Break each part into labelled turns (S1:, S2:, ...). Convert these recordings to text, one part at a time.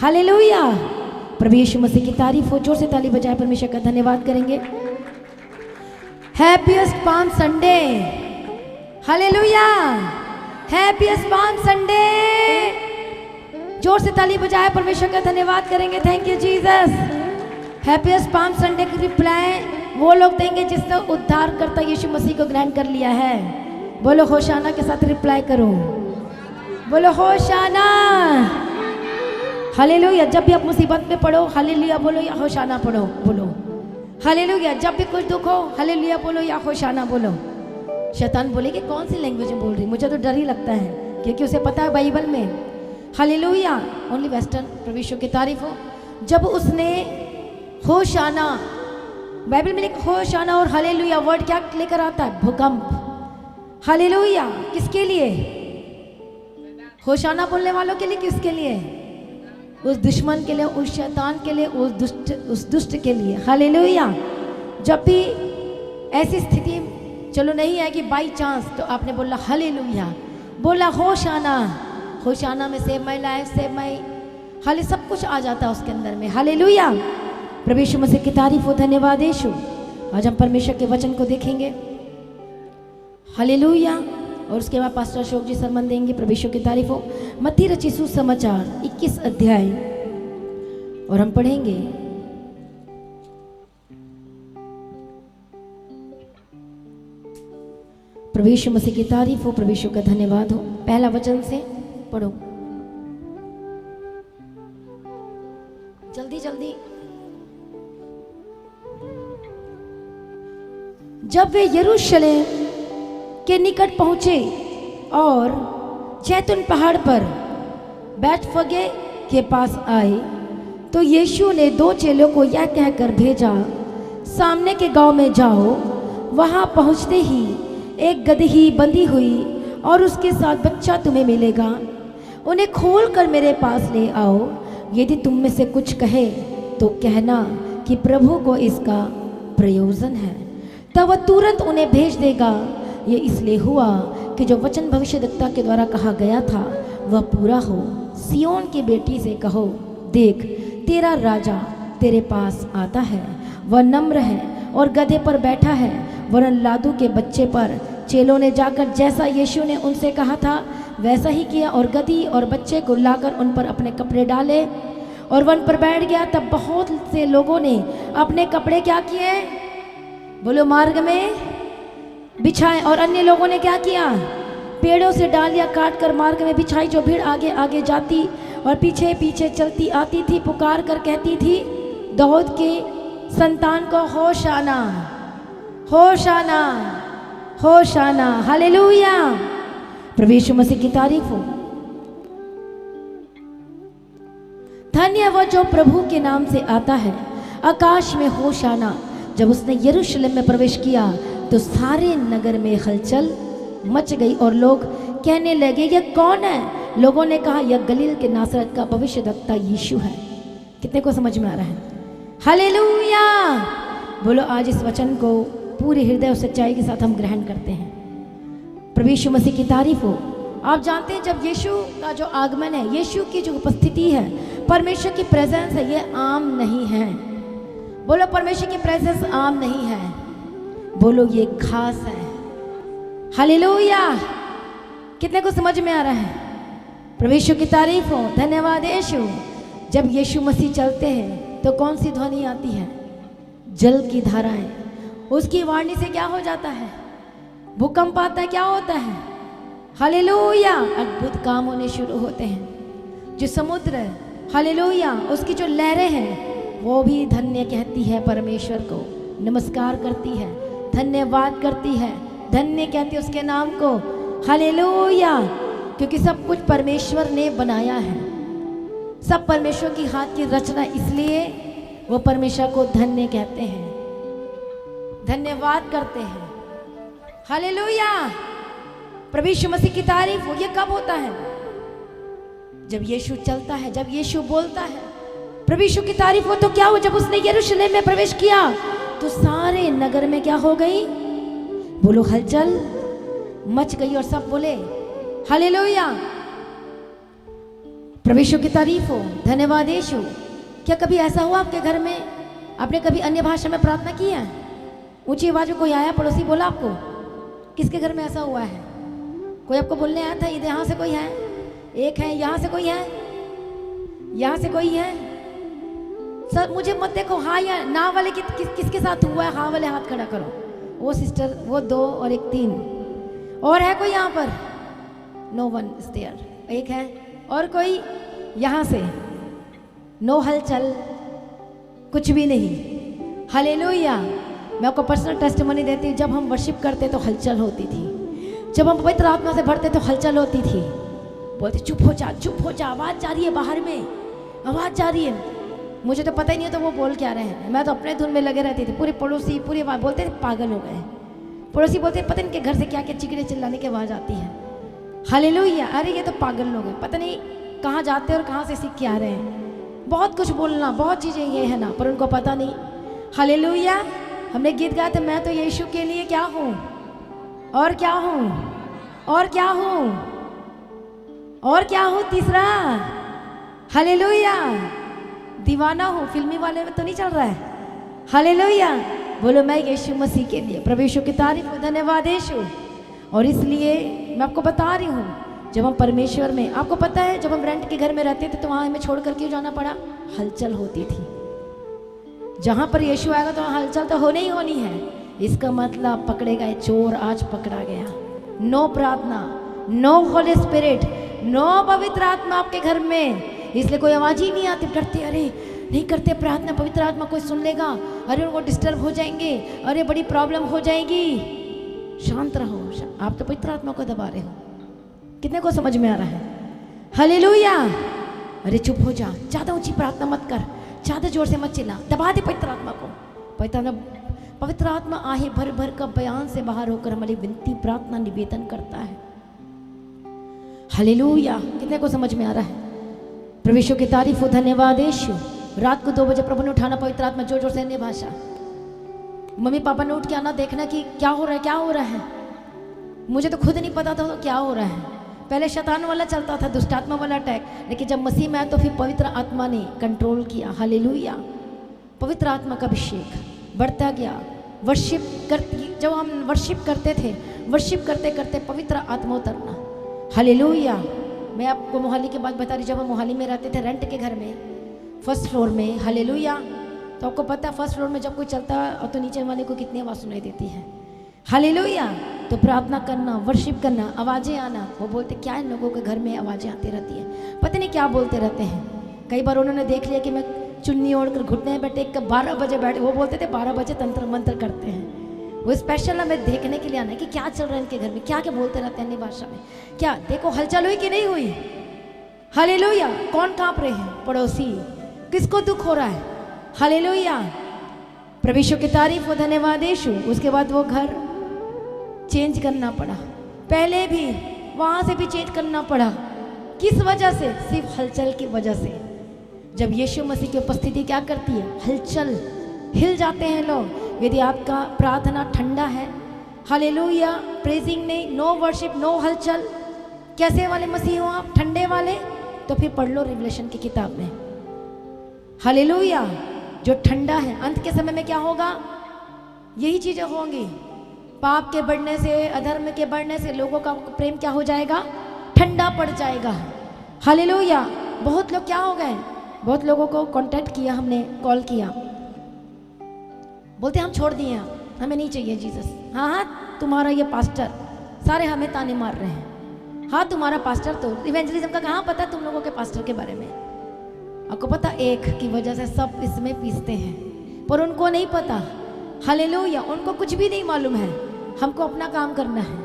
S1: Hallelujah. प्रभु यीशु मसीह की तारीफ हो। जोर से ताली बजाए परमेश्वर का धन्यवाद करेंगे। Happiest palm Sunday. Hallelujah. Happiest palm Sunday. जोर से ताली बजाए परमेश्वर का धन्यवाद करेंगे। Thank you Jesus. Happiest palm Sunday की रिप्लाई वो लोग देंगे जिसने उद्धार करता यीशु मसीह को ग्रहण कर लिया है। बोलो होशाना के साथ रिप्लाई करो। बोलो होशाना। हालेलुया। जब भी आप मुसीबत में पड़ो हालेलुया बोलो या होशाना पढ़ो बोलो। हालेलुया। जब भी कुछ दुख हो हालेलुया बोलो या होशाना बोलो। शैतान बोले कि कौन सी लैंग्वेज में बोल रही, मुझे तो डर ही लगता है क्योंकि उसे पता है बाइबल में हालेलुया ओनली वेस्टर्न। प्रभु यीशु की तारीफ हो। जब उसने होशाना, बाइबल में लिखा होशाना और हालेलुया वर्ड क्या लेकर आता है? भूकंप। हालेलुया। किसके लिए? होशाना बोलने वालों के लिए, किसके लिए? उस दुश्मन के लिए, उस शैतान के लिए, उस दुष्ट के लिए। हालेलुया। जब भी ऐसी स्थिति चलो नहीं आएगी बाई चांस तो आपने बोला हालेलुया, बोला होशाना। होशाना में save my life, save my हाले सब कुछ आ जाता है उसके अंदर में। हालेलुया। प्रभु यीशु मसीह की तारीफ हो। धन्यवाद यीशु। आज हम परमेश्वर के वचन को देखेंगे। हालेलुया। और उसके बाद पास्टर अशोक जी सरमन देंगे। प्रभु यीशु की तारीफ हो। मत्ती रचित सुसमाचार 21 अध्याय और हम पढ़ेंगे प्रभु यीशु मसीह की तारीफ हो। प्रभु यीशु का धन्यवाद हो। पहला वचन से पढ़ो जल्दी जल्दी। जब वे यरूशलेम के निकट पहुंचे और जैतून पहाड़ पर बैतफगे के पास आए तो यीशु ने 2 चेलों को यह कहकर भेजा, सामने के गांव में जाओ। वहां पहुंचते ही एक गदही बंधी हुई और उसके साथ बच्चा तुम्हें मिलेगा। उन्हें खोल कर मेरे पास ले आओ। यदि तुम में से कुछ कहे तो कहना कि प्रभु को इसका प्रयोजन है, तब वह तुरंत उन्हें भेज देगा। ये इसलिए हुआ कि जो वचन भविष्यद्वक्ता के द्वारा कहा गया था वह पूरा हो। सियोन की बेटी से कहो, देख तेरा राजा तेरे पास आता है। वह नम्र है और गधे पर बैठा है, वरन लादू के बच्चे पर। चेलों ने जाकर जैसा यीशु ने उनसे कहा था वैसा ही किया और गधी और बच्चे को लाकर उन पर अपने कपड़े डाले और वन पर बैठ गया। तब बहुत से लोगों ने अपने कपड़े क्या किए? बोलो मार्ग में बिछाए। और अन्य लोगों ने क्या किया? पेड़ों से डालियां काट कर मार्ग में बिछाई। जो भीड़ आगे आगे जाती और पीछे पीछे चलती आती थी, पुकार कर कहती थी, दाऊद के संतान को होशाना, होशाना, होशाना। हालेलुया। प्रभु यीशु मसीह की तारीफ हो। धन्य वह जो प्रभु के नाम से आता है। आकाश में होशाना। जब उसने यरूशलेम में प्रवेश किया तो सारे नगर में हलचल मच गई और लोग कहने लगे, यह कौन है? लोगों ने कहा, यह गलील के नासरत का भविष्यद्वक्ता यीशु है। कितने को समझ में आ रहा है? हालेलुया। बोलो आज इस वचन को पूरे हृदय और सच्चाई के साथ हम ग्रहण करते हैं। प्रभु यीशु मसीह की तारीफ हो। आप जानते हैं जब यीशु का जो आगमन है, यीशु की जो उपस्थिति है, परमेश्वर की प्रेजेंस है, ये आम नहीं है। बोलो परमेश्वर की प्रेजेंस आम नहीं है। बोलो ये खास है। हालेलुया। कितने को समझ में आ रहा है? प्रभु यीशु की तारीफ हो। धन्यवाद यीशु। जब यीशु मसीह चलते हैं तो कौन सी ध्वनि आती है? जल की धाराएं। उसकी वाणी से क्या हो जाता है? भूकंप आता है। क्या होता है? हालेलुया। अद्भुत काम होने शुरू होते हैं। जो समुद्र है हालेलुया, उसकी जो लहरें हैं वो भी धन्य कहती है, परमेश्वर को नमस्कार करती है, धन्यवाद करती है, धन्य कहती है उसके नाम को। हालेलुया। क्योंकि सब कुछ परमेश्वर ने बनाया है, सब परमेश्वर की हाथ की रचना, इसलिए वो परमेश्वर को धन्य कहते हैं, धन्यवाद करते हैं। हालेलुया। प्रभु यीशु मसीह की तारीफ हो। ये कब होता है? जब यीशु चलता है, जब यीशु बोलता है। प्रभु यीशु की तारीफ हो। तो क्या हो? जब उसने यरूशलेम में प्रवेश किया तो सारे नगर में क्या हो गई? बोलो हलचल मच गई और सब बोले हालेलुया। प्रभु यीशु की तारीफ हो, धन्यवाद यीशु। क्या कभी ऐसा हुआ आपके घर में, आपने कभी अन्य भाषा में प्रार्थना की है? ऊंची आवाज में कोई आया, पड़ोसी बोला आपको? किसके घर में ऐसा हुआ है? कोई आपको बोलने आया था? इधर यहाँ से कोई है? एक है। यहाँ से कोई है? यहाँ से कोई है? सर मुझे मत देखो, हाँ या ना वाले किसके साथ हुआ है? हाँ वाले हाथ खड़ा करो। वो सिस्टर, वो 2 और एक 3 और है कोई यहाँ पर? No one is there. एक है और कोई? यहाँ से नो हलचल, कुछ भी नहीं। हालेलुया। मैं आपको पर्सनल टेस्टिमनी देती हूँ, जब हम वर्शिप करते तो हलचल होती थी, जब हम पवित्र आत्मा से भरते तो हलचल होती थी। बोलते चुप हो जा, चुप हो जा, आवाज़ जा रही है बाहर में, आवाज़ जा रही है। मुझे तो पता ही नहीं है तो वो बोल क्या रहे हैं, मैं तो अपने धुन में लगे रहती थी। पूरे पड़ोसी पूरी आवाज़ बोलते थे पागल हो गए। पड़ोसी बोलते पता नहीं के घर से क्या क्या चिकड़े चिल्लाने की आवाज़ आती है। हालेलुया। अरे ये तो पागल लोग हैं, पता नहीं कहाँ जाते हैं और कहाँ से सीख के आ रहे हैं। बहुत कुछ बोलना, बहुत चीज़ें ये है ना, पर उनको पता नहीं। हालेलुया। हमने गीत गाया था, मैं तो यीशु के लिए क्या हूँ और क्या हूँ और क्या हूँ और क्या हूँ। तीसरा हालेलुया, दीवाना हूँ। फिल्मी वाले में तो नहीं चल रहा है। हालेलुया। बोलो मैं यीशु मसीह के लिए। प्रभु यीशु की तारीफ हो, धन्यवाद यीशु। और इसलिए मैं आपको बता रही हूँ, जब हम परमेश्वर में, आपको पता है जब हम रेंट के घर में रहते थे तो वहाँ हमें छोड़ कर क्यों जाना पड़ा? हलचल होती थी। जहाँ पर यीशु आएगा तो वहाँ हलचल तो होनी ही होनी है। इसका मतलब पकड़े गए चोर आज पकड़ा गया। नो प्रार्थना, नो होली स्पिरिट, नो पवित्र आत्मा आपके घर में। इसलिए कोई आवाज़ ही नहीं आती, डरते, अरे नहीं करते प्रार्थना, पवित्र आत्मा कोई सुन लेगा, अरे उनको डिस्टर्ब हो जाएंगे, अरे बड़ी प्रॉब्लम हो जाएगी। शांत रहो, आप तो पवित्र आत्मा को दबा रहे हो। कितने को समझ में आ रहा है? हालेलुया। अरे चुप हो जा, ज़्यादा ऊंची प्रार्थना मत कर, ज़्यादा जोर से मत चिल्ला, दबा दे पवित्र आत्मा को। पवित्र आत्मा आहे भर भर का बयान से बाहर होकर हमारी विनती, प्रार्थना, निवेदन करता है। हालेलुया। कितने को समझ में आ रहा है? प्रभु यीशु की तारीफ हो, धन्यवाद यीशु। रात को 2 बजे प्रभु ने उठाना, पवित्र आत्मा जोर जोर से अन्य भाषा। मम्मी पापा ने उठ के आना, देखना कि क्या हो रहा है, क्या हो रहा है। मुझे तो खुद नहीं पता था तो क्या हो रहा है। पहले शैतान वाला चलता था, दुष्टात्मा वाला अटैक, लेकिन जब मसीह में आया तो फिर पवित्र आत्मा ने कंट्रोल किया। हालेलुया। पवित्र आत्मा का अभिषेक बढ़ता गया। वर्शिप जब हम वर्शिप करते थे, वर्शिप करते करते पवित्र आत्मा उतरना। हालेलुया। मैं आपको मोहाली की बात बता रही, जब हम मोहाली में रहते थे रेंट के घर में, फर्स्ट फ्लोर में। हालेलुया। तो आपको पता है फर्स्ट फ्लोर में जब कोई चलता है और तो नीचे वाले को कितनी आवाज़ सुनाई देती है। हालेलुया। तो प्रार्थना करना, वर्शिप करना, आवाज़ें आना। वो बोलते क्या है, लोगों के घर में आवाज़ें आती रहती है, पता नहीं क्या बोलते रहते हैं। कई बार उन्होंने देख लिया कि मैं चुन्नी ओढ़कर घुटने बैठे 12 बजे बैठे, वो बोलते थे 12 बजे तंत्र मंत्र करते हैं। वो स्पेशल हमें देखने के लिए आना है कि क्या चल रहा है इनके घर में, क्या क्या बोलते रहते हैं अन्य भाषा में। क्या देखो हलचल हुई कि नहीं हुई? हालेलुया। कौन कांप रहे हैं? पड़ोसी। किसको दुख हो रहा है? हालेलुया। प्रभु यीशु की तारीफ हो, धन्यवाद यीशु। उसके बाद वो घर चेंज करना पड़ा, पहले भी वहाँ से भी चेंज करना पड़ा। किस वजह से? सिर्फ हलचल की वजह से। जब यीशु मसीह की उपस्थिति क्या करती है? हलचल, हिल जाते हैं लोग। यदि आपका प्रार्थना ठंडा है, हालेलुया, प्रेजिंग नहीं, नो वर्शिप, नो हलचल, कैसे वाले मसीह हो आप? ठंडे वाले? तो फिर पढ़ लो रिवलेशन की किताब में। हालेलुया। जो ठंडा है, अंत के समय में क्या होगा? यही चीजें होंगी। पाप के बढ़ने से, अधर्म के बढ़ने से लोगों का प्रेम क्या हो जाएगा? ठंडा पड़ जाएगा। हालेलुया। बहुत लोग क्या हो गए, बहुत लोगों को कांटेक्ट किया, हमने कॉल किया, बोलते हम छोड़ दिए, हमें नहीं चाहिए जीसस। हाँ, तुम्हारा ये पास्टर, सारे हमें ताने मार रहे हैं। हाँ, तुम्हारा पास्टर, तो इवेंजलिज्म का कहाँ पता तुम लोगों के पास्टर के बारे में? आपको पता, एक की वजह से सब इसमें पीसते हैं, पर उनको नहीं पता। हालेलुया। उनको कुछ भी नहीं मालूम है, हमको अपना काम करना है।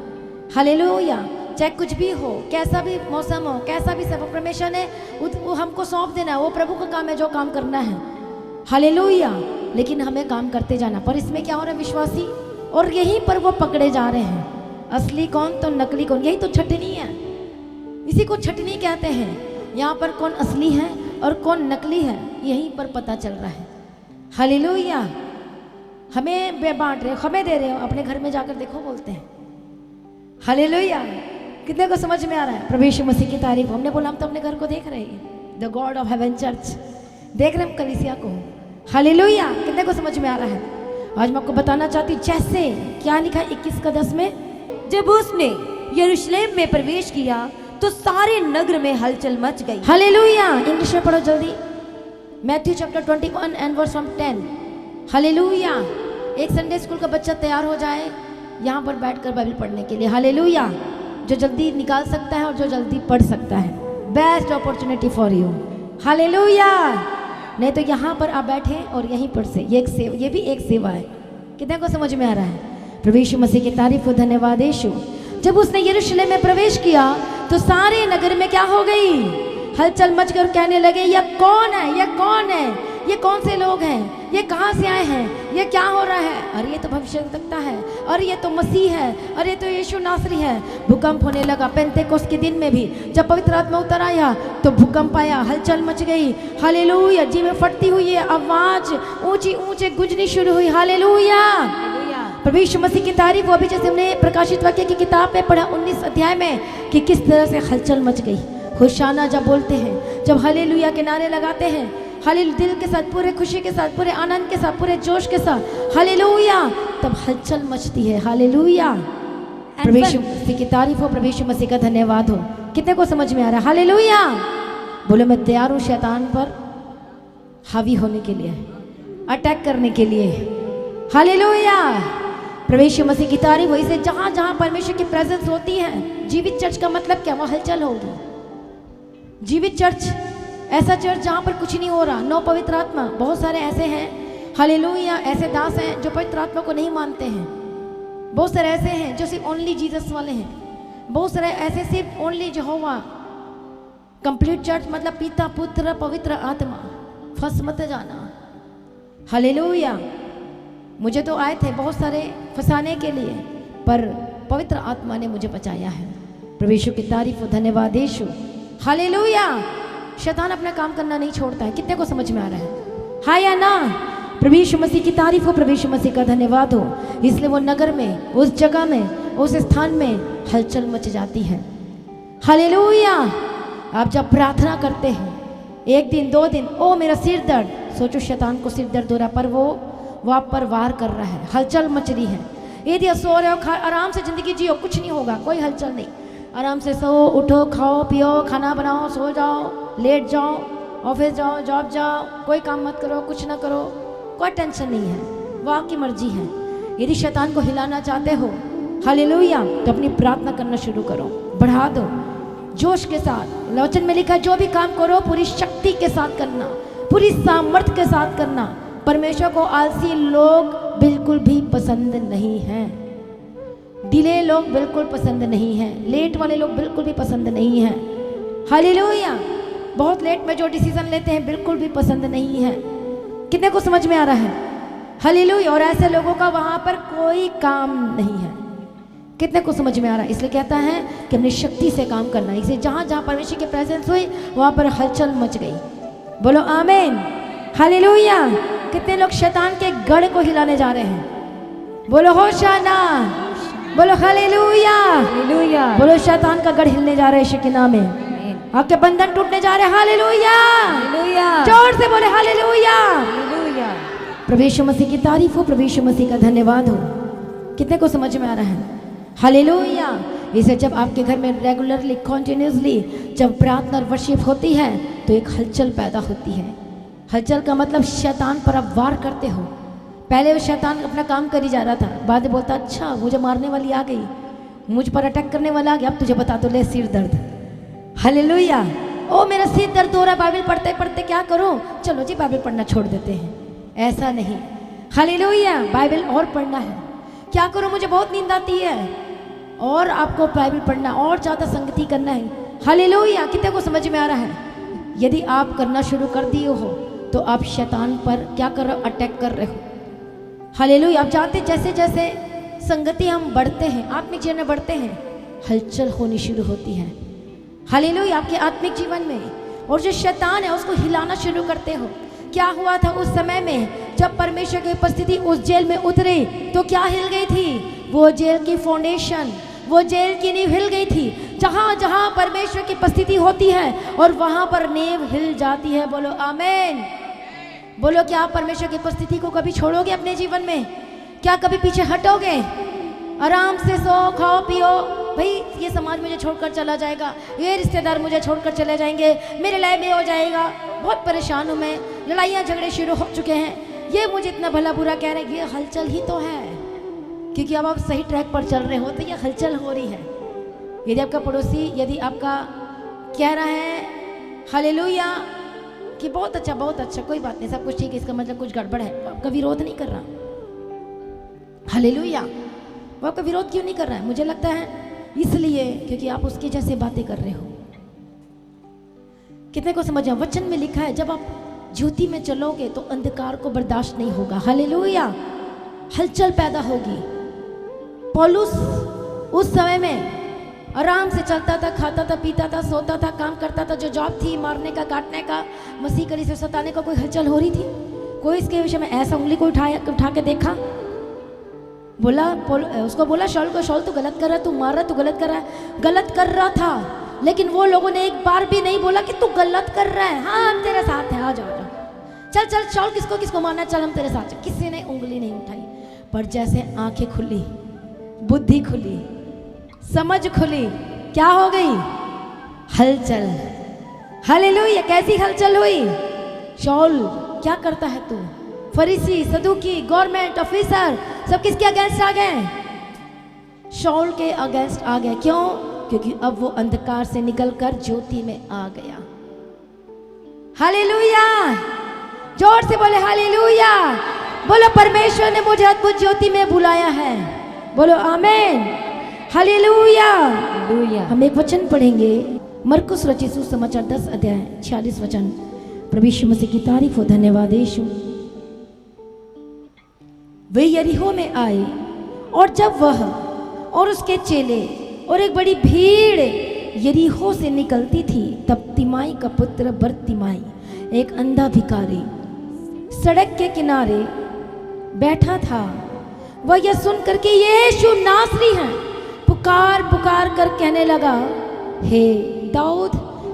S1: हालेलुया। चाहे कुछ भी हो, कैसा भी मौसम हो, कैसा भी सब परमेश्वर ने वो हमको सौंप देना है। वो प्रभु का काम है जो काम करना है। हालेलुया। लेकिन हमें काम करते जाना। पर इसमें क्या हो रहा है? विश्वासी, और यहीं पर वो पकड़े जा रहे हैं। असली कौन तो नकली कौन, यही तो छटनी है। इसी को छटनी कहते हैं। यहाँ पर कौन असली है और कौन नकली है, यहीं पर पता चल रहा है। हालेलुया। हमें बांट रहे हो, हमें दे रहे हो, अपने घर में जाकर देखो, बोलते हैं। हालेलुया। कितने को समझ में आ रहा है? प्रभु यीशु मसीह की तारीफ। हमने बोला हम तो अपने घर को देख रहे हैं, the God of haven church देख रहे हैं हम कलीसिया को। हालेलुया। कितने को समझ में आ रहा है? आज मैं आपको बताना चाहती हूँ जैसे क्या लिखा है 21:10 में,
S2: जब उसने यरूशलेम में प्रवेश किया तो सारे नगर में हलचल मच गई।
S1: हालेलुया। इंग्लिश में पढ़ो जल्दी, Matthew chapter 21 and verse 10। Hallelujah. एक संडे स्कूल का बच्चा तैयार हो जाए यहाँ पर बैठकर बाइबल पढ़ने के लिए। हालेलुया। जो जल्दी निकाल सकता है और जो जल्दी पढ़ सकता है, best opportunity for you. Hallelujah. नहीं तो यहाँ पर आप बैठे और यहीं पर से ये भी एक सेवा है। कितने को समझ में आ रहा है? प्रभु यीशु मसीह की तारीफ हो, धन्यवाद यीशु। जब उसने यरूशलेम में प्रवेश किया तो सारे नगर में क्या हो गई? हलचल मचकर कहने लगे, यह कौन है? यह कौन है? ये कौन से लोग हैं? ये कहाँ से आए हैं? ये क्या हो रहा है? अरे ये तो भविष्यवक्ता है, अरे ये तो मसीह है, अरे तो यीशु नासरी है। भूकंप होने लगा। पेंतेकोस्त के दिन में भी जब पवित्र आत्मा उतर आया तो भूकंप आया, हलचल मच गई। हालेलुया। जी में फटती हुई ये आवाज ऊंची ऊंचे गुंजनी शुरू हुई। हालेलुया। प्रभु यीशु मसीह की तारीफ। वो अभी जैसे हमने प्रकाशित वाक्य की किताब में पढ़ा 19 अध्याय में कि किस तरह से हलचल मच गई। होशाना जब बोलते हैं, जब हालेलुया के नारे लगाते हैं, हालेलुया दिल के साथ, पूरे खुशी के साथ, पूरे आनंद के साथ, पूरे जोश के साथ, हालेलुया, तब हलचल मचती है। हालेलुया। प्रभु यीशु मसीह की तारीफ हो, प्रभु यीशु मसीह का धन्यवाद हो। कितने को समझ में आ रहा है? हालेलुया। बोलो मैं तैयार हूँ शैतान पर हावी होने के लिए, अटैक करने के लिए। हालेलुया। प्रभु यीशु मसीह की तारीफ हो। इसे जहाँ जहाँ परमेश्वर की प्रेजेंस होती है, जीवित चर्च का मतलब क्या? वहाँ हलचल होगी। जीवित चर्च ऐसा चर्च जहाँ पर कुछ नहीं हो रहा, नो पवित्र आत्मा। बहुत सारे ऐसे हैं, हालेलुया, ऐसे दास हैं जो पवित्र आत्मा को नहीं मानते हैं। बहुत सारे ऐसे हैं जो सिर्फ ओनली जीसस वाले हैं। बहुत सारे ऐसे सिर्फ ओनली यहोवा। कंप्लीट चर्च मतलब पिता पुत्र पवित्र आत्मा। फंस मत जाना। हालेलुया। मुझे तो आए थे बहुत सारे फंसाने के लिए, पर पवित्र आत्मा ने मुझे बचाया है। प्रभु यीशु की तारीफ हो, धन्यवाद यीशु। हालेलुया। शैतान अपना काम करना नहीं छोड़ता है। कितने को समझ में आ रहा है? हाँ या ना? प्रभु यीशु मसीह की तारीफ हो, प्रभु यीशु मसीह का धन्यवाद हो। इसलिए वो नगर में, उस जगह में, उस स्थान में हलचल मच जाती है। हालेलुया। आप जब प्रार्थना करते हैं, 1 दिन 2 दिन, ओ मेरा सिर दर्द, सोचो शैतान को सिर दर्द हो रहा, पर वो आप पर वार कर रहा है, हलचल मच रही है। यदि सो रहे हो, आराम से जिंदगी जियो, कुछ नहीं होगा, कोई हलचल नहीं। आराम से सो, उठो, खाओ पियो, खाना बनाओ, सो जाओ, लेट जाओ, ऑफिस जाओ, जॉब जाओ, कोई काम मत करो, कुछ ना करो, कोई टेंशन नहीं है। वो आपकी मर्जी है। यदि शैतान को हिलाना चाहते हो, हालेलुया, तो अपनी प्रार्थना करना शुरू करो, बढ़ा दो जोश के साथ। वचन में लिखा है जो भी काम करो पूरी शक्ति के साथ करना, पूरी सामर्थ्य के साथ करना। परमेश्वर को आलसी लोग बिल्कुल भी पसंद नहीं हैं। डिले लोग बिल्कुल पसंद नहीं हैं। लेट वाले लोग बिल्कुल भी पसंद नहीं हैं। हालेलुया। बहुत लेट में जो डिसीजन लेते हैं बिल्कुल भी पसंद नहीं है। कितने को समझ में आ रहा है? हालेलुया। और ऐसे लोगों का वहां पर कोई काम नहीं है। कितने को समझ में आ रहा है? इसलिए कहता है कि अपनी शक्ति से काम करना। इसे जहां जहां परमेश्वर की प्रेजेंस हुई वहां पर हलचल मच गई। बोलो आमीन। हालेलुया। कितने लोग शैतान के गढ़ को हिलाने जा रहे हैं? बोलो होशाना। बोलो हालेलुया।
S2: हालेलुया।
S1: बोलो शैतान का गढ़ हिलने जा रहे हैं यीशु के नाम में। आपके बंधन टूटने जा रहे हैं। हालेलुया।
S2: हालेलुया।
S1: जोर से बोले हालेलुया।
S2: हालेलुया।
S1: प्रभु यीशु मसीह की तारीफ हो, प्रभु यीशु मसीह का धन्यवाद हो। कितने को समझ में आ रहा है? हालेलुया। इसे जब आपके घर में रेगुलरली, कॉन्टिन्यूसली जब प्रार्थना और वर्शिप होती है तो एक हलचल पैदा होती है। हलचल का मतलब शैतान पर आप वार करते हो। पहले वो शैतान अपना काम कर ही जा रहा था, बाद में बोलता अच्छा मुझे मारने वाली आ गई, मुझ पर अटैक करने वाला आ गया, अब तुझे बता दो, ले सिर दर्द। हालेलुया। ओ मेरा सिर दर्द हो रहा है, बाइबल पढ़ते पढ़ते क्या करूं? चलो जी बाइबल पढ़ना छोड़ देते हैं। ऐसा नहीं। हालेलुया। बाइबल और पढ़ना है। क्या करूं? मुझे बहुत नींद आती है, और आपको बाइबल पढ़ना और ज़्यादा संगति करना है। हालेलुया। कितने को समझ में आ रहा है? यदि आप करना शुरू कर दिए हो तो आप शैतान पर क्या कर रहे हो? अटैक कर रहे हो। हालेलुया। आप जानते जैसे जैसे संगति हम बढ़ते हैं, आत्मिक जीवन में बढ़ते हैं, हलचल होनी शुरू होती है। हालेलुया। आपके आत्मिक जीवन में, और जो शैतान है उसको हिलाना शुरू करते हो। क्या हुआ था उस समय में जब परमेश्वर की उपस्थिति उस जेल में उतरी तो क्या हिल गई थी? वो जेल की फाउंडेशन, वो जेल की नींव हिल गई थी। जहाँ जहाँ परमेश्वर की उपस्थिति होती है और वहाँ पर नींव हिल जाती है। बोलो आमीन। बोलो, क्या आप परमेश्वर की उपस्थिति को कभी छोड़ोगे अपने जीवन में? क्या कभी पीछे हटोगे? आराम से सो खाओ पियो, भाई ये समाज मुझे छोड़कर चला जाएगा, ये रिश्तेदार मुझे छोड़कर चले जाएंगे, मेरे लाइफ में हो जाएगा, बहुत परेशान हूँ मैं, लड़ाइयाँ झगड़े शुरू हो चुके हैं, ये मुझे इतना भला बुरा कह रहे हैं। ये हलचल ही तो है, क्योंकि अब आप सही ट्रैक पर चल रहे हो तो ये हलचल हो रही है। यदि आपका पड़ोसी, यदि आपका कह रहा है हालेलुया कि बहुत अच्छा, कोई बात नहीं, सब कुछ ठीक है, इसका मतलब कुछ गड़बड़ है, तो आपका विरोध नहीं कर रहा। हालेलुया, वो आपका विरोध क्यों नहीं कर रहा है? मुझे लगता है इसलिए क्योंकि आप उसके जैसे बातें कर रहे हो। कितने को समझ? वचन में लिखा है जब आप ज्योति में चलोगे तो अंधकार को बर्दाश्त नहीं होगा। हालेलुया, हलचल पैदा होगी। पौलुस उस समय में आराम से चलता था, खाता था, पीता था, सोता था, काम करता था। जो जॉब थी मारने का, काटने का, मसीह कली से सताने का, कोई हलचल हो रही थी? कोई इसके विषय में ऐसा उंगली को उठा के देखा? उसको बोला शॉल को, शॉल तू गलत कर रहा है, तू मार रहा, तू गलत कर रहा है। गलत कर रहा था, लेकिन वो लोगों ने एक बार भी नहीं बोला कि तू गलत कर रहा है, हाँ हम तेरे साथ हैं, आ जाओ चल चल शॉल, किसको मारना, चल हम तेरे साथ। किसी ने उंगली नहीं उठाई। पर जैसे आंखें खुली, बुद्धि खुली, समझ खुली, क्या हो गई? हलचल। हालेलुया, कैसी हलचल हुई? शॉल क्या करता है तू? फरीसी, सदूकी, गवर्नमेंट ऑफिसर सब किसके अगेंस्ट आ गए? शॉल के अगेंस्ट आ गए। क्यों? क्योंकि अब वो अंधकार से निकलकर ज्योति में आ गया। हालेलुया, जोर से बोले हालेलुया। बोलो, परमेश्वर ने मुझे अद्भुत ज्योति में बुलाया है। बोलो आमीन, हालेलुया। हम एक वचन पढ़ेंगे, मरकुस रचित सुसमाचार 10 अध्याय 46 वचन। प्रभु यीशु मसीह की तारीफ हो, धन्यवाद यीशु। वे यरीहो में आए, और जब वह और उसके चेले और एक बड़ी भीड़ यरीहो से निकलती थी, तब तिमाई का पुत्र बरतिमाई, एक अंधा भिखारी, सड़क के किनारे बैठा था। वह यह सुनकर कि यीशु नासरी है, पुकार पुकार कर कहने लगा, हे दाऊद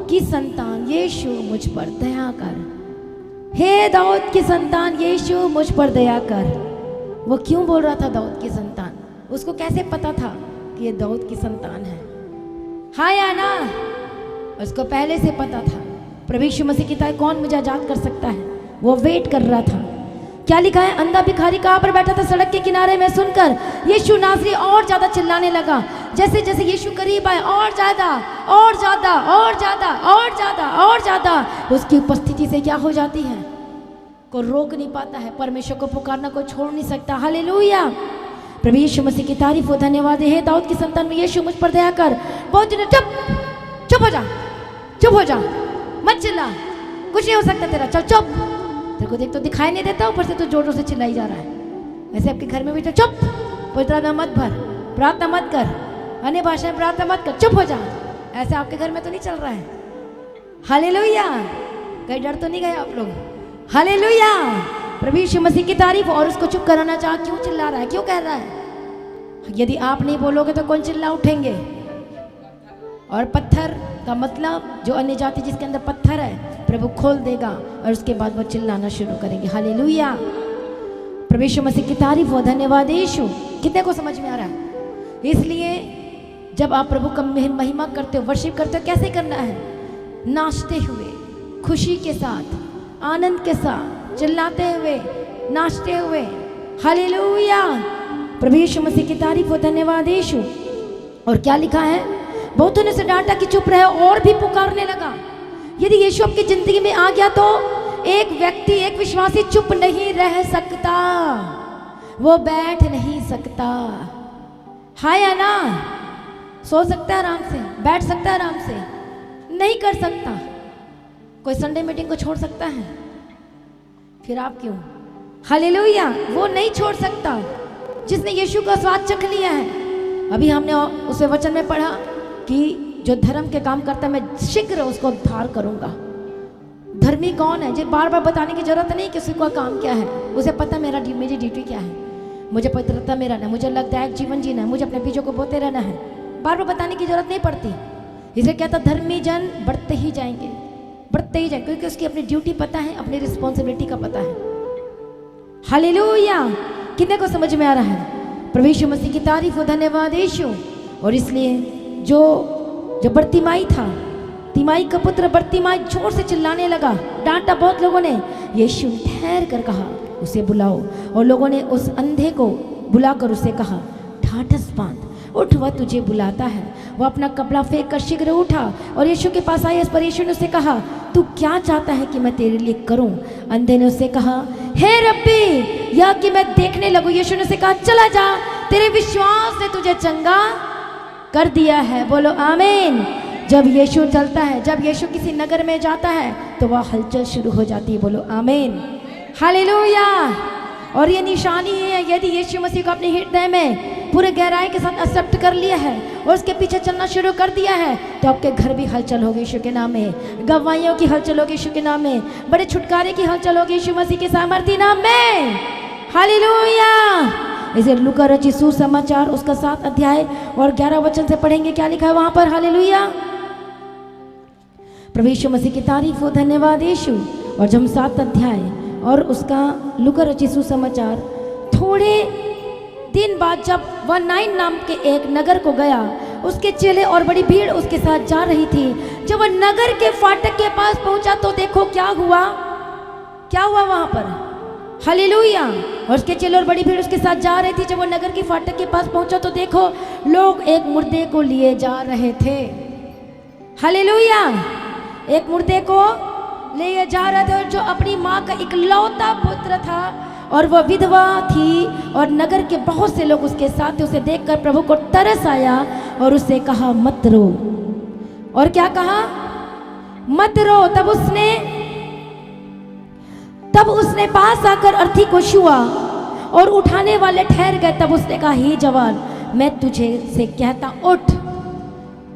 S1: की संतान यीशु मुझ पर दया कर। हे दाऊद की संतान यीशु मुझ पर दया कर। वो क्यों बोल रहा था दाऊद की संतान? उसको कैसे पता था कि ये दाऊद की संतान है? हाँ या ना? उसको पहले से पता था। प्रभु यीशु मसीह की तारीफ, कौन मुझे आजाद कर सकता है? वो वेट कर रहा था। क्या लिखा है? अंधा भिखारी कहाँ पर बैठा था? सड़क के किनारे में। सुनकर यीशु नासरी और ज्यादा चिल्लाने लगा। जैसे जैसे यीशु करीब आए, और ज्यादा और ज्यादा और ज्यादा और ज्यादा और ज्यादा उसकी उपस्थिति से क्या हो जाती है? को रोक नहीं पाता है। परमेश्वर को पुकारना कोई छोड़ नहीं सकता। हालेलुया, प्रभु यीशु मसीह की तारीफ हो, धन्यवाद है। दाऊद की संतान में यीशु मुझ पर दया कर। बहुत जने चुप हो जा, चुप हो जा, मत चिल्ला, कुछ नहीं हो सकता तेरा, चल चुप। तेरे को देख तो दिखाई नहीं देता, ऊपर से तो जोरों से चिल्लाई जा रहा है। वैसे आपके घर में भी तो चुप, पवित्र मत भर, प्रार्थना मत कर, अन्य भाषा में प्रार्थना मत कर, चुप हो जा। ऐसे आपके घर में तो नहीं चल रहा है। हालेलुया, कहीं डर तो नहीं गए आप लोग? हालेलुया, प्रभु यीशु मसीह की तारीफ। और उसको चुप कराना चाह, क्यों चिल्ला रहा है, क्यों कह रहा है? यदि आप नहीं बोलोगे तो कौन चिल्ला उठेंगे? और पत्थर का मतलब जो अन्य जाति जिसके अंदर पत्थर है, प्रभु खोल देगा और उसके बाद वो चिल्लाना शुरू करेंगे। हालेलुया, प्रभु यीशु मसीह की तारीफ हो, धन्यवाद यीशु। कितने को समझ में आ रहा है? इसलिए जब आप प्रभु का महिमा करते हो, वर्शिप करते हो, कैसे करना है? नाचते हुए, खुशी के साथ, आनंद के साथ, चिल्लाते हुए, नाचते हुए। हालेलुया, प्रभु यीशु मसीह की तारीफ हो, धन्यवाद यीशु। और क्या लिखा है? बहुतों ने उसे डांटा कि चुप रहे, और भी पुकारने लगा। यदि यीशु आपकी जिंदगी में आ गया तो एक व्यक्ति, एक विश्वासी चुप नहीं रह सकता, वो बैठ नहीं सकता। हाँ या ना? सो सकता है आराम से, बैठ सकता है आराम से, नहीं कर सकता। कोई संडे मीटिंग को छोड़ सकता है? फिर आप क्यों? हालेलुया, वो नहीं छोड़ सकता जिसने यीशु का स्वाद चख लिया है। अभी हमने उसे वचन में पढ़ा कि जो धर्म के काम करता है मैं शीघ्र उसको उद्धार करूंगा। धर्मी कौन है? जो बार बार बताने की जरूरत नहीं कि उसका काम क्या है। उसे पता मेरी ड्यूटी क्या है। मुझे पवित्रता में रहना है, मुझे लगता है जीवन जीना है, मुझे अपने बीजों को बोते रहना है। बार बार बताने की जरूरत नहीं पड़ती। इसे कहता धर्मी जन बढ़ते ही जाएंगे, बढ़ते ही जाएंगे, क्योंकि उसकी अपनी ड्यूटी पता है, अपनी रिस्पॉन्सिबिलिटी का पता है। हालेलुया। कितने को समझ में आ रहा है? प्रभु यीशु मसीह की तारीफ हो, धन्यवाद यीशु। और इसलिए जो बर्तिमाई था, तिमाई का पुत्र बर्तिमाई जोर से चिल्लाने लगा, डांटा बहुत लोगों ने। यीशु ने ठहर कर कहा उसे बुलाओ, और लोगों ने उस अंधे को बुलाकर उसे कहा ढाढ़स बांध, उठ वह तुझे बुलाता है। वह अपना कपड़ा फेंक कर शीघ्र उठा और यीशु के पास आया। इस पर यीशु ने उसे कहा तू क्या चाहता है कि मैं तेरे लिए करूं? अंधे ने उससे कहा हे रब्बी, यह कि मैं देखने लगूं। यीशु ने उसे कहा चला जा, तेरे विश्वास ने तुझे चंगा कर दिया है। बोलो आमीन। जब यीशु चलता है, जब यीशु किसी नगर में जाता है तो वह हलचल शुरू हो जाती है। बोलो आमीन, हालेलुया। और ये निशानी है, यदि यीशु मसीह को अपने हृदय में पूरे गहराई के साथ एक्सेप्ट कर लिया है और उसके पीछे चलना शुरू कर दिया है, तो आपके घर भी हलचल होगी यीशु के नाम में, गवाहियों की हलचल होगी यीशु के नाम में, बड़े छुटकारे की हलचल होगी यीशु मसीह के सामर्थ्य नाम में। हालेलुया। इसे लूका रचित सुसमाचार उसका 7 अध्याय और 11 वचन से पढ़ेंगे, क्या लिखा है वहां पर। हालेलुया। प्रभु यीशु मसीह की तारीफ हो, धन्यवाद यीशु। और जब 7 अध्याय और उसका लूका रचित सुसमाचार, थोड़े दिन बाद जब वह नाइन नाम के एक नगर को गया, उसके चेले और बड़ी भीड़ उसके साथ जा रही थी। जब वह नगर के फाटक के पास पहुंचा तो देखो क्या हुआ, क्या हुआ वहां पर। हालेलुया। और उसके चेले और बड़ी भीड़ उसके साथ जा रही थी। जब वो नगर के फाटक के पास पहुंचा तो देखो लोग एक मुर्दे को लिए जा रहे थे। हालेलुया। एक मुर्दे को लिए जा रहे थे, और जो अपनी माँ का इकलौता पुत्र था और वह विधवा थी, और नगर के बहुत से लोग उसके साथ थे। उसे देखकर प्रभु को तरस आया और उसे कहा मत रो। और क्या कहा? मत रो। तब उसने पास आकर अर्थी को छुआ और उठाने वाले ठहर गए। तब उसने कहा हे जवान, मैं तुझे से कहता उठ।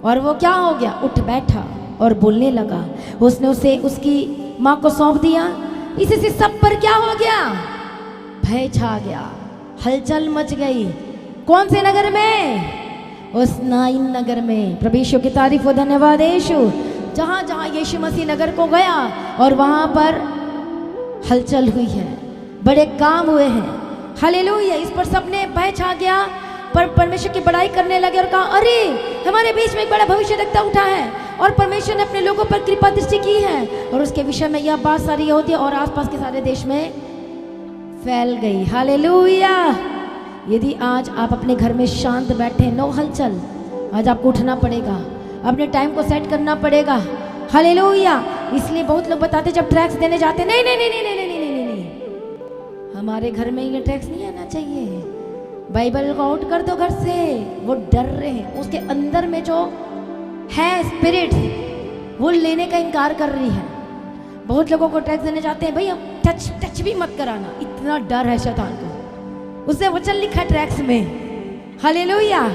S1: और वो क्या हो गया? उठ बैठा और बोलने लगा। उसने उसे उसकी माँ को सौंप दिया। इसी से सब पर क्या हो गया? भय छा गया, हलचल मच गई। कौन से नगर में? उस नाइन नगर में। प्रभु यीशु की तारीफ हो, धन्यवाद यीशु। जहाँ जहाँ यीशु मसीह नगर को गया और वहाँ पर हलचल हुई है, बड़े काम हुए हैं। हालेलुया। इस पर सबने भय छा गया, पर परमेश्वर की बड़ाई करने लगे और कहा अरे हमारे बीच में एक बड़ा भविष्यद्वक्ता उठा है और परमेश्वर ने अपने लोगों पर कृपा दृष्टि की है। और उसके विषय में यह बात सारी यहूदिया और आसपास के सारे देश में फैल गई। हालेलुया। यदि आज आप अपने घर में शांत बैठे, नो हलचल, आज आपको उठना पड़ेगा, अपने टाइम को सेट करना पड़ेगा। हालेलुया। इसलिए बहुत लोग बताते जब टैक्स देने जाते, नहीं नहीं नहीं नहीं नहीं नहीं नहीं नहीं, हमारे घर में ये टैक्स नहीं आना चाहिए, बाइबल को आउट कर दो घर से। वो डर रहे हैं, उसके अंदर में जो है स्पिरिट वो लेने का इनकार कर रही है। बहुत लोगों को टैक्स देने जाते हैं, भैया टच भी मत कराना, इतना डर है शैतान को। उसने वचन लिखा है टैक्स में। हालेलुया।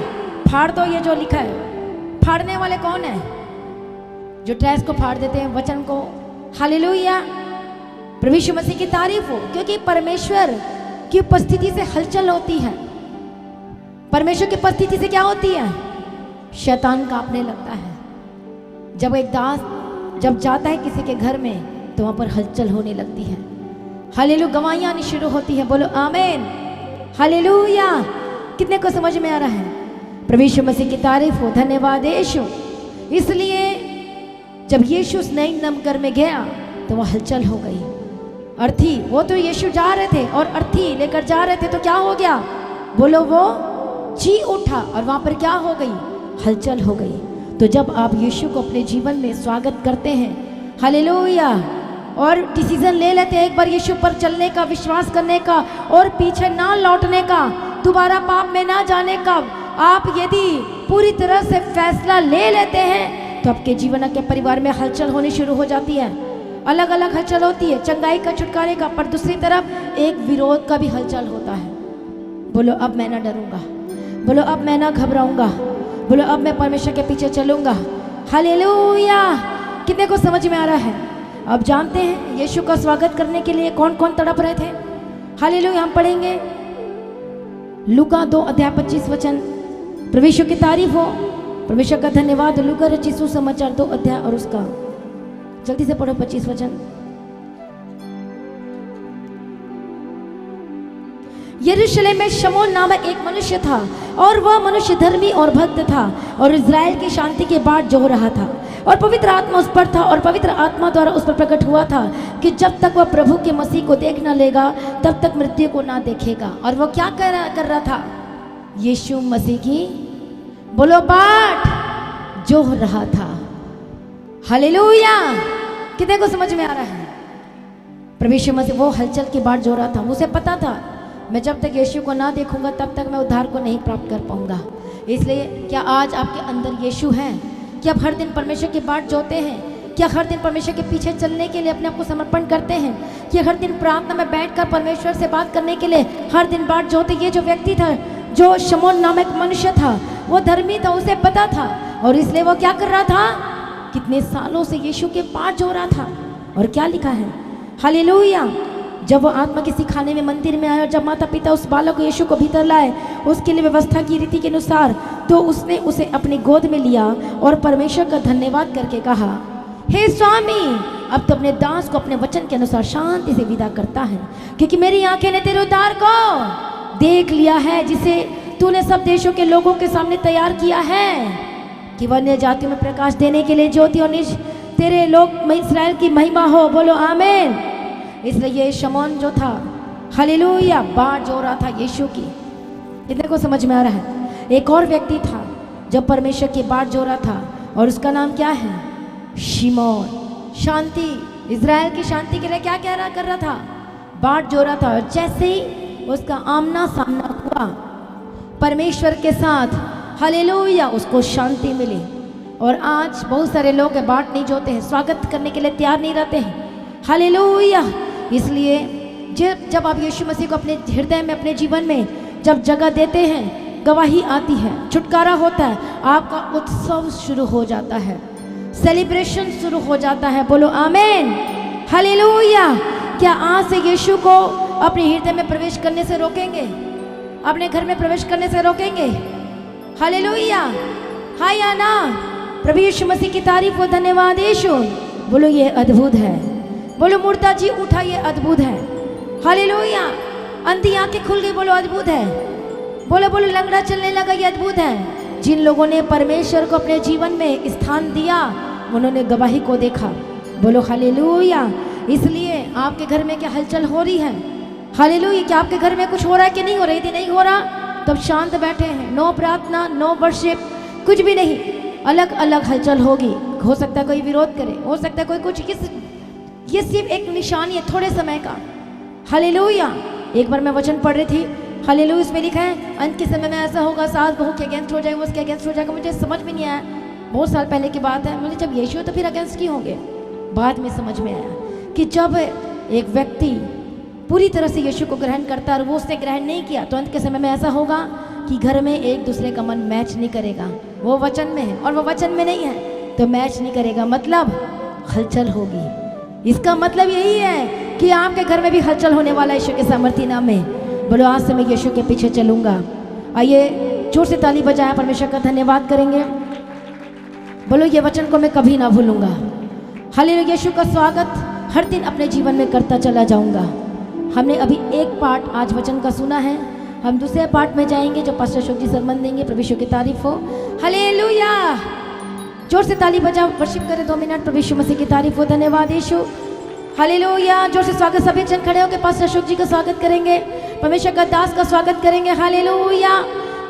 S1: फाड़ दो ये जो लिखा है। फाड़ने वाले कौन है? जो टैक्स को फाड़ देते हैं, वचन को। हालेलुया। प्रभु यीशु मसीह की तारीफ हो, क्योंकि परमेश्वर की उपस्थिति से हलचल होती है। परमेश्वर की उपस्थिति से क्या होती है? शैतान कांपने लगता है। जब एक दास जब जाता है किसी के घर में तो वहां पर हलचल होने लगती है। हालेलुया। गवाहियां आनी शुरू होती है। बोलो आमीन, हालेलुया। कितने को समझ में आ रहा है? प्रभु यीशु मसीह की तारीफ हो, धन्यवाद यीशु। इसलिए जब यीशु उस नई नगर में गया तो वह हलचल हो गई। अर्थी, वो तो यीशु जा रहे थे और अर्थी लेकर जा रहे थे, तो क्या हो गया? बोलो, वो जी उठा और वहां पर क्या हो गई? हलचल हो गई। तो जब आप यीशु को अपने जीवन में स्वागत करते हैं, हालेलुया, और डिसीजन ले लेते हैं एक बार यीशु पर चलने का, विश्वास करने का और पीछे ना लौटने का, दोबारा पाप में ना जाने का, आप यदि पूरी तरह से फैसला ले लेते हैं तो आपके जीवन के परिवार में हलचल होनी शुरू हो जाती है। अलग अलग हलचल होती है, चंगाई का, छुटकारे का, पर दूसरी तरफ एक विरोध का भी हलचल होता है। बोलो अब मैं ना डरूंगा, बोलो अब मैं ना घबराऊंगा, बोलो अब मैं परमेश्वर के पीछे चलूंगा। हालेलुया। कितने को समझ में आ रहा है? अब जानते हैं यीशु का स्वागत करने के लिए कौन कौन तड़प रहे थे। हालेलुया। हम पढ़ेंगे लूका 2 अध्याय 25 वचन। प्रभु यीशु की तारीफ हो। परमेश्वर का धन्यवाद। लूका रचित सुसमाचार 2 अध्याय और उसका जल्दी से पढ़ो 25 वचन। यरूशलेम में शमौन नामक एक मनुष्य था और वह मनुष्य धर्मी और भक्त था और इज़राइल की शांति के बाट जो रहा था और पवित्र आत्मा उस पर था और पवित्र आत्मा द्वारा उस पर प्रकट हुआ था कि जब तक वह प्रभु के मसीह को देख न लेगा तब तक मृत्यु को ना देखेगा। और वो क्या कर रहा था? यीशु मसीह की बोलो बाट जो रहा था। हालेलुया। कितने को समझ में आ रहा है? प्रभु यीशु मसीह वो हलचल की बाट जो रहा था। उसे पता था मैं जब तक यीशु को ना देखूंगा तब तक मैं उद्धार को नहीं प्राप्त कर पाऊंगा। इसलिए क्या आज आपके अंदर यीशु है? क्या आप हर दिन परमेश्वर की बाट जोते हैं? क्या हर दिन परमेश्वर के पीछे चलने के लिए अपने आप को समर्पण करते हैं? क्या हर दिन प्रार्थना में बैठकर परमेश्वर से बात करने के लिए हर दिन बाट जोते? ये जो व्यक्ति था, जो शमौन नामक मनुष्य था, वो धर्मी था, उसे पता था और इसलिए वो क्या कर रहा था? कितने सालों से यीशु के बाट जो रहा था। और क्या लिखा है? हालेलुया। जब वो आत्मा के सिखाने में मंदिर में आया और जब माता पिता उस बालक को यीशु को भीतर लाए उसके लिए व्यवस्था की रीति के अनुसार, तो उसने उसे अपनी गोद में लिया और परमेश्वर का धन्यवाद करके कहा, हे स्वामी, अब तो अपने दास को अपने वचन के अनुसार शांति से विदा करता है, क्योंकि मेरी आंखें ने तेरे उद्धार को देख लिया है, जिसे तूने सब देशों के लोगों के सामने तैयार किया है कि वह अन्य जातियों में प्रकाश देने के लिए ज्योति और निज तेरे लोग इस्राएल की महिमा हो। बोलो आमीन। इसलिए ये शमौन जो था, हालेलुया, बाट जो रहा था यीशु की। इतने को समझ में आ रहा है? एक और व्यक्ति था जो परमेश्वर की बाट जो रहा था और उसका नाम क्या है? शिमोन। शांति, इज़राइल की शांति के लिए क्या कर रहा था? बाट जो रहा था। और जैसे ही उसका आमना सामना हुआ परमेश्वर के साथ, हालेलुया, उसको शांति मिली। और आज बहुत सारे लोग बाट नहीं जोते हैं, स्वागत करने के लिए तैयार नहीं रहते हैं। हालेलुया। इसलिए जब आप यीशु मसीह को अपने हृदय में, अपने जीवन में जब जगह देते हैं, गवाही आती है, छुटकारा होता है, आपका उत्सव शुरू हो जाता है, सेलिब्रेशन शुरू हो जाता है। बोलो आमीन। हालेलुया। क्या आज से यीशु को अपने हृदय में प्रवेश करने से रोकेंगे? अपने घर में प्रवेश करने से रोकेंगे? हालेलुया। हाय या ना? प्रभु यीशु मसीह की तारीफ हो। धन्यवाद यीशु। बोलो ये अद्भुत है। बोलो मुर्दा जी उठा, ये अद्भुत है। हालेलुया। अंधी आंखें खुल गई, बोलो अद्भुत है। बोलो बोलो लंगड़ा चलने लगा, ये अद्भुत है। जिन लोगों ने परमेश्वर को अपने जीवन में स्थान दिया उन्होंने गवाही को देखा। बोलो हालेलुया। इसलिए आपके घर में क्या हलचल हो रही है? हालेलुया। क्या आपके घर में कुछ हो रहा है कि नहीं हो रही थी? नहीं हो रहा तब शांत बैठे हैं, नो प्रार्थना, नो वर्शिप, कुछ भी नहीं, अलग अलग हलचल होगी। हो सकता है कोई विरोध करे, हो सकता है कोई कुछ, ये सिर्फ एक निशानी है थोड़े समय का। हालेलुया। एक बार मैं वचन पढ़ रही थी, हालेलुया, इसमें लिखा है अंत के समय में ऐसा होगा, सास बहू के अगेंस्ट हो जाएगा, उसके अगेंस्ट हो जाएगा। मुझे समझ में नहीं आया, बहुत साल पहले की बात है। मुझे जब यीशु तो फिर अगेंस्ट क्यों होंगे? बाद में समझ में आया कि जब एक व्यक्ति पूरी तरह से यीशु को ग्रहण करता है और वो उसने ग्रहण नहीं किया, तो अंत के समय में ऐसा होगा कि घर में एक दूसरे का मन मैच नहीं करेगा। वो वचन में है और वो वचन में नहीं है तो मैच नहीं करेगा, मतलब हलचल होगी। इसका मतलब यही है कि आपके घर में भी हलचल होने वाला है यीशु के सामर्थी नाम में। बोलो आज से मैं यीशु के पीछे चलूंगा। आइए जोर से ताली बजाया परमेश्वर का धन्यवाद करेंगे। बोलो ये वचन को मैं कभी ना भूलूंगा। हालेलुया। यीशु का स्वागत हर दिन अपने जीवन में करता चला जाऊंगा। हमने अभी एक पार्ट आज वचन का सुना है, हम दूसरे पार्ट में जाएंगे जो पास्टर अशोक जी सरमन देंगे। प्रभु यीशु की तारीफ हो। हालेलुया। जोर से ताली बजा, वर्शिप करें 2 मिनट। प्रभु यीशु मसीह की तारीफ हो। धन्यवाद यीशु। हालेलुया। जोर से स्वागत, सभी जन खड़े होकर पास्टर अशोक जी का स्वागत करेंगे, परमेश्वर का दास का स्वागत करेंगे। हालेलुया।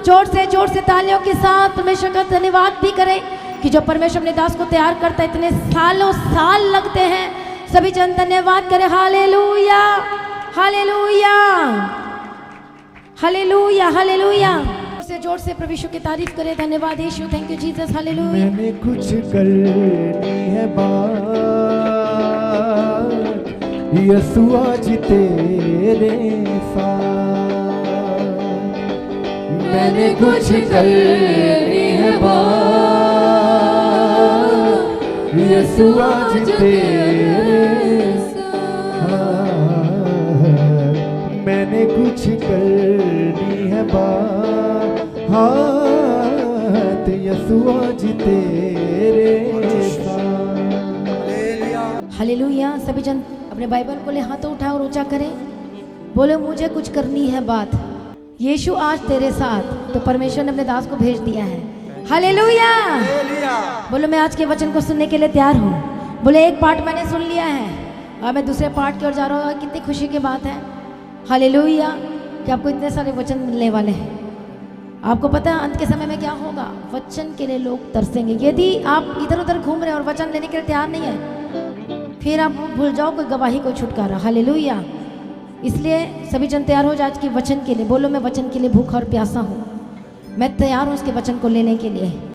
S1: जोर से तालियों के साथ परमेश्वर का धन्यवाद भी करें कि जो परमेश्वर अपने दास को तैयार करता है, इतने सालों साल लगते हैं। सभी जन धन्यवाद करें। Hallelujah, hallelujah, hallelujah, hallelujah. जोर से प्रभु यीशु की तारीफ करें। धन्यवाद Yishu. Thank you Jesus. Hallelujah.
S3: मैंने कुछ करनी है बात, यीशु आज तेरे साथ। मैंने कुछ करनी है बात, यीशु आज तेरे साथ। मैंने कुछ करनी है बात, हाँ यीशु यीशु आज तेरे साथ।
S1: हालेलुया। सभी जन अपने बाइबल को ले हाथों उठाओ और ऊंचा करें, बोले मुझे कुछ करनी है बात, यीशु आज तेरे साथ। तो परमेश्वर ने अपने दास को भेज दिया है। हालेलुया। बोलो मैं आज के वचन को सुनने के लिए तैयार हूँ। बोले एक पार्ट मैंने सुन लिया है और मैं दूसरे पार्ट की ओर जा रहा हूँ। कितनी खुशी की बात है, हालेलुया, कि आपको इतने सारे वचन मिलने वाले हैं। आपको पता है अंत के समय में क्या होगा? वचन के लिए लोग तरसेंगे। यदि आप इधर उधर घूम रहे हैं और वचन लेने के लिए तैयार नहीं है, फिर आप भूल जाओ कोई गवाही, कोई छुटकारा। हालेलुया। इसलिए सभी जन तैयार हो जाए आज के वचन के लिए। बोलो मैं वचन के लिए भूखा और प्यासा हूँ, मैं तैयार हूँ उसके वचन को लेने के लिए।